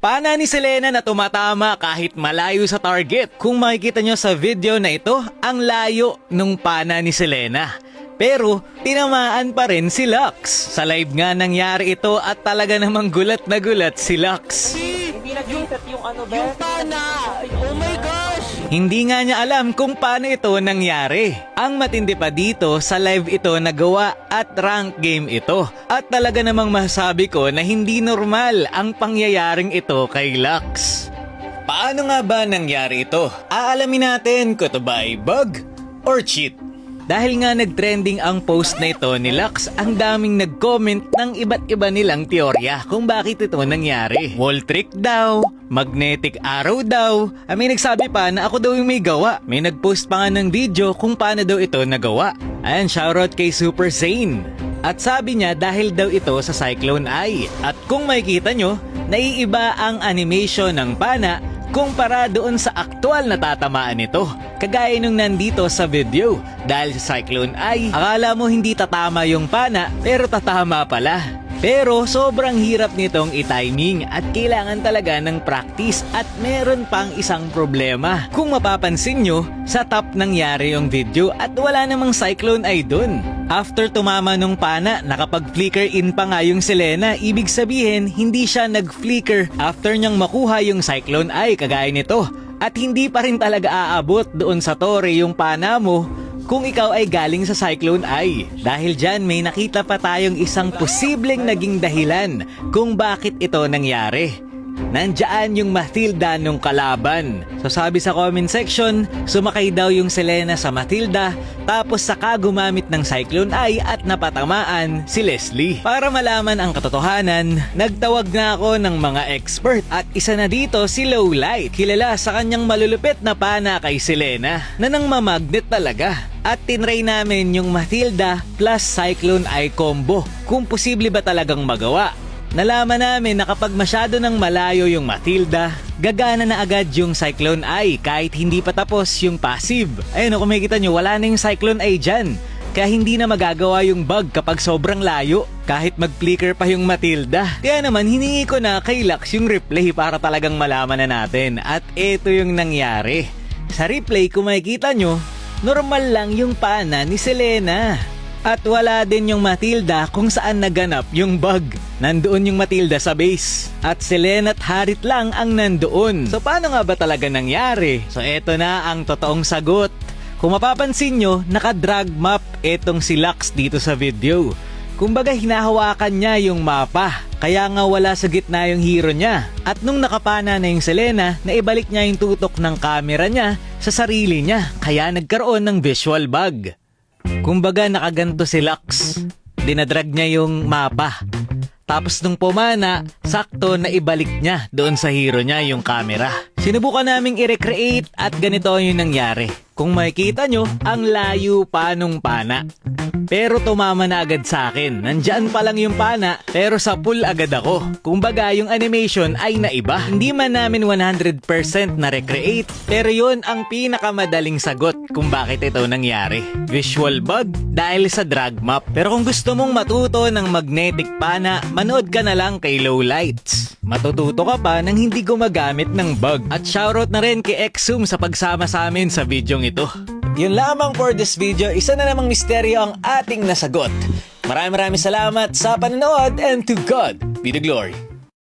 Pana ni Selena na tumatama kahit malayo sa target. Kung makikita nyo sa video na ito, ang layo nung pana ni Selena. Pero tinamaan pa rin si Lux. Sa live nga nangyari ito at talaga namang gulat na gulat si Lux. Hindi nag-reset yung ano ba? Yung pana! Oh my gosh! Hindi nga niya alam kung paano ito nangyari. Ang matindi pa dito, sa live ito nagawa at rank game ito. At talaga namang masabi ko na hindi normal ang pangyayaring ito kay Lux. Paano nga ba nangyari ito? Aalamin natin kung ito ba ay bug or cheat. Dahil nga nag-trending ang post na ito ni Lux, ang daming nag-comment ng iba't iba nilang teorya kung bakit ito nangyari. Wall trick daw, magnetic arrow daw, may nagsabi pa na ako daw yung may gawa. May nag-post pa nga ng video kung paano daw ito nagawa. Ayan, shoutout kay Super Sane. At sabi niya dahil daw ito sa Cyclone Eye. At kung makikita nyo, naiiba ang animation ng pana kumpara doon sa aktual na tatamaan nito. Kagaya nung nandito sa video. Dahil sa Cyclone Eye, akala mo hindi tatama yung pana, pero tatama pala. Pero sobrang hirap nitong i-timing at kailangan talaga ng practice at meron pang isang problema. Kung mapapansin nyo, sa top nangyari yung video at wala namang Cyclone Eye dun. After tumama nung pana, nakapag-flicker in pa nga yung Selena. Ibig sabihin, hindi siya nag-flicker after niyang makuha yung Cyclone Eye kagaya nito. At hindi pa rin talaga aabot doon sa tore yung pana mo kung ikaw ay galing sa Cyclone Eye. Dahil dyan may nakita pa tayong isang posibleng naging dahilan kung bakit ito nangyari. Nandiyan yung Matilda nung kalaban. So sabi sa comment section, sumakay daw yung Selena sa Matilda tapos saka gumamit ng Cyclone Eye at napatamaan si Leslie. Para malaman ang katotohanan, nagtawag na ako ng mga expert at isa na dito si Lowlight. Kilala sa kanyang malulupit na pana kay Selena na nang mamagnet talaga. At tinry namin yung Matilda plus Cyclone Eye combo kung posible ba talagang magawa. Nalaman namin na kapag masyado ng malayo yung Matilda, gagana na agad yung Cyclone Eye kahit hindi pa tapos yung passive. Ayun, kung makikita nyo, wala na yung Cyclone Eye dyan. Kaya hindi na magagawa yung bug kapag sobrang layo, kahit mag-flicker pa yung Matilda. Kaya naman, hiningi ko na kay Lux yung replay para talagang malaman na natin. At ito yung nangyari. Sa replay, kung makikita nyo, normal lang yung pana ni Selena. At wala din yung Matilda kung saan naganap yung bug. Nandoon yung Matilda sa base. At Selena at Harit lang ang nandoon. So paano nga ba talaga nangyari? So eto na ang totoong sagot. Kung mapapansin nyo, naka-drag map etong si Lux dito sa video. Kumbaga hinahawakan niya yung mapa. Kaya nga wala sa gitna yung hero niya. At nung nakapana na yung Selena, naibalik niya yung tutok ng camera niya sa sarili niya. Kaya nagkaroon ng visual bug. Kumbaga nakaganto si Lux, dinadrag niya yung mapa. Tapos nung pumana, sakto na ibalik niya doon sa hero niya yung camera. Sinubukan naming i-recreate at ganito yung nangyari. Kung makikita nyo, ang layo pa nung pana. Pero tumama na agad sa akin. Nandyan pa lang yung pana, pero sa pool agad ako. Kumbaga yung animation ay naiba. Hindi man namin 100% na recreate, pero yun ang pinakamadaling sagot kung bakit ito nangyari. Visual bug dahil sa drag map. Pero kung gusto mong matuto ng magnetic pana, manood ka na lang kay Lowlights. Matututo ka pa nang hindi gumagamit ng bug. At shoutout na rin kay Exum sa pagsama sa amin sa videong ito. Yun lamang for this video, isa na namang misteryo ang ating nasagot. Maraming salamat sa panonood and to God be the glory.